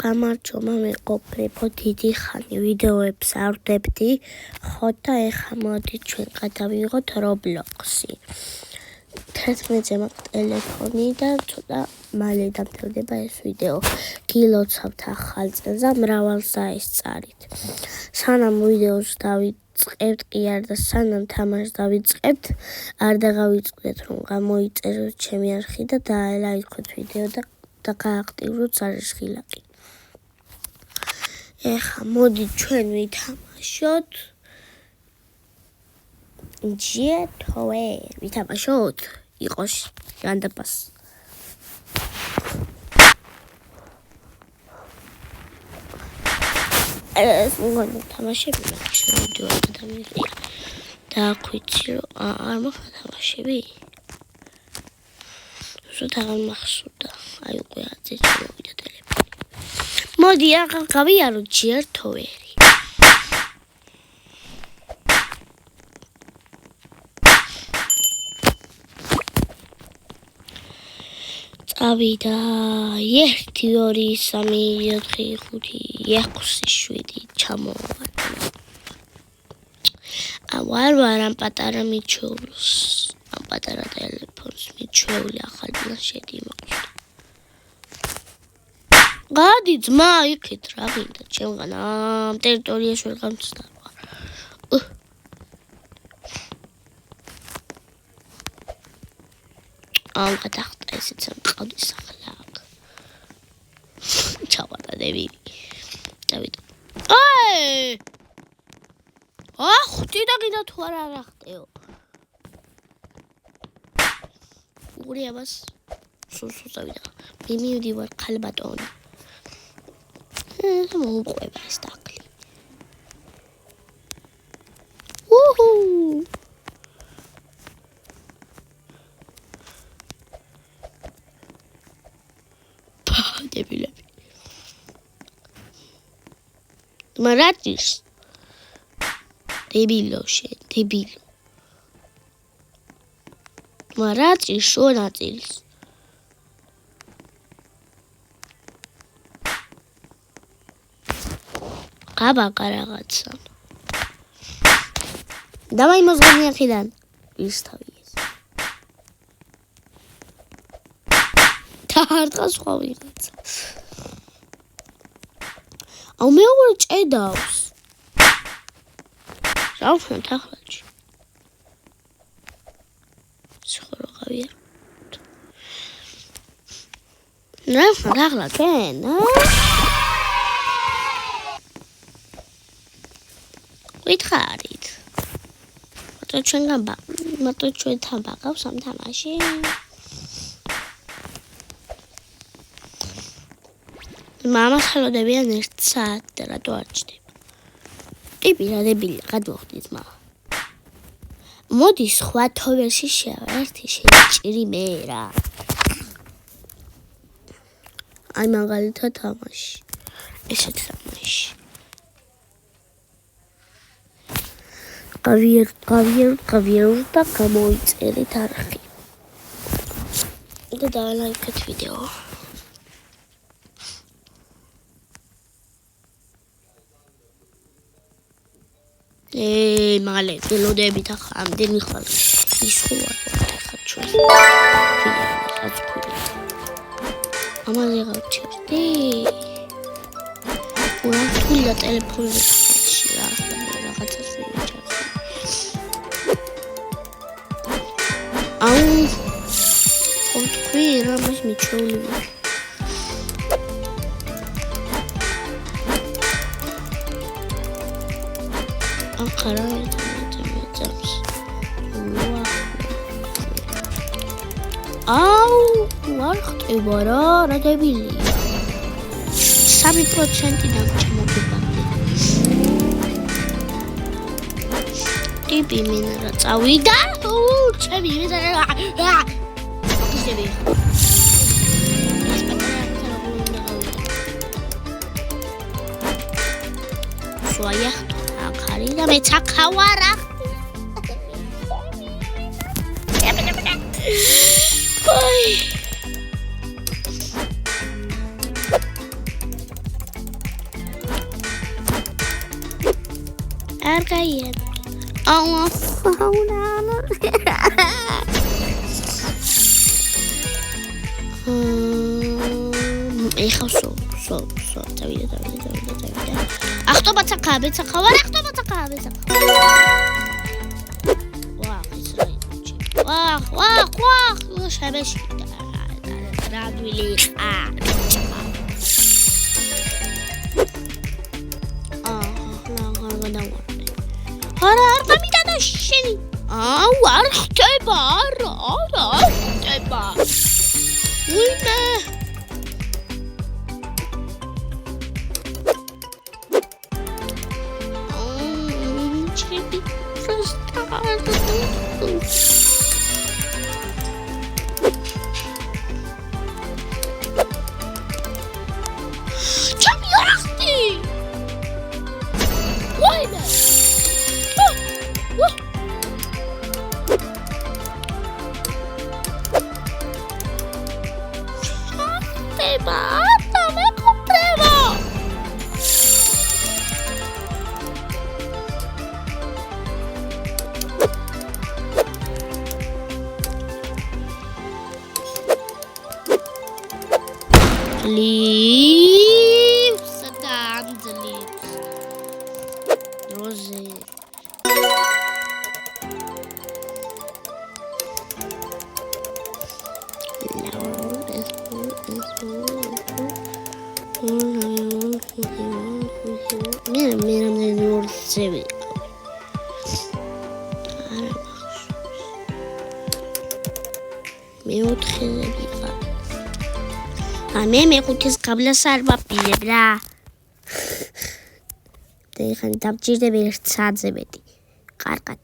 გამარჯობა, მე ყოფილიყო დიდი ხანი ვიდეოებს არ ვდებდი, ხო და ეხლა მოდი ჩვენ გადავიღოთ Roblox-ი. 11-ზე მაქვს ტელეფონი და ცოტა მალე დამთავრდება ეს ვიდეო. გილოცავთ ახალ წელს და მრავალს დაესწარით. სანამ ვიდეოს დავიწყებთ კი არ და სანამ თამაშს დავიწყებთ, არ დაგავიწყდეთ რომ გამოიწეროთ ჩემი არხი და დაელაიქოთ ვიდეო და გააქტიუროთ ზარისხილაკი. ეხლა მოდი ჩვენ ვითამაშოთ GTOR. ვითამაშოთ იყოს განდაპას. ეს მოგონა თამაშები მაქვს ვიდეო ადამიანები. და აქვიცი რომ არ მოხდა თამაშები. ზუსტად აღარ მახსოვდა. აი უკვე აწეც მოვიდა ტელეფონი. მოდი აღარ გავიაროთ GTOR. წავიდა 1 2 3 4 5 6 7 ჩამოვარდა. ვარ ამ პატარა მიჩეულს. ამ პატარა ტელეფონს მიჩეული ახალი პლანშეტი მაქვს. გადი ძმა იქით რა გინდა ჩემგან ამ ტერიტორიაში ვერ გამწდარ. ამ გადახტა ესეც მყავდი სახლაკ. ჩავარდა დებილი. დავიდა. აი! ხვდი და გინდა თუ არ აღხტეო. უგრიებას სულ დავიდა. მივიდივარ ხალბატონი. მოუყვება ეს დაკლი. უჰუ! დებილები. მარაჭის. დებილო შენ, დებილო. მარაჭის შონაწილს. გაბაკა რაღაცა. დავაი მოზღანი აქედან. ის თავი ეს. თარტყა სხვა ვიღაცა. აუ მე უყურე ჭედავს. რა ვქნათ ახლაჩი. სიხარო გავიარ. რა ვქნათ ახლა ჩვენ, ვითხარით. მარტო ჩვენთან ბაგავს ამ თამაში. მამას ხელოდებიან 1 საათი და რატო არ ჩდება. კი პირადებია გადმოხდით მა. მოდი სხვა თოვერში შევერთი შეჭრი მე რა. აი მაგალითად თამაში. ესეთ თამაში. გავიაროთ და გამოიწერეთ არხი. და დაალაიქეთ ვიდეო. მალე გელოდებით ახლა ამდენი ხარ ის ხო ახლა ჩვენ ამაზე გავჩერდი უართულა ტელეფონზე ხალხში რა რაღაცას ვიჩავს აუ ოთხი რამის მიჩეული ახლა მეძებს აუ არ ხტება რა დებილია 3%-დან ჩამოგებამდე ტიპი მინა რა წავიდა ჩემი მიზერა ისები სვაია და მე ჩაქავარა. არ გაიარე. ეხა სო. დავიდა. ახტობა ცახაბე ცახავარ, ახტობა ცახაბე ცახავარ. ის რა იყო? ვახ, შაბეში. რადვილი ყა. არა, არ გამიტანა შენი. არ ხდება, არა ხდება. ვინმე? ჩები ფრუსტრირებული. ჩები არ ხდი. ვინმე? Leaves and the leaves. Rose. მე მეხუთეს გაბლას არ ვაპირებ რა. და ეხლა დამჭირდება ერთ საათზე მეტი. კარგად.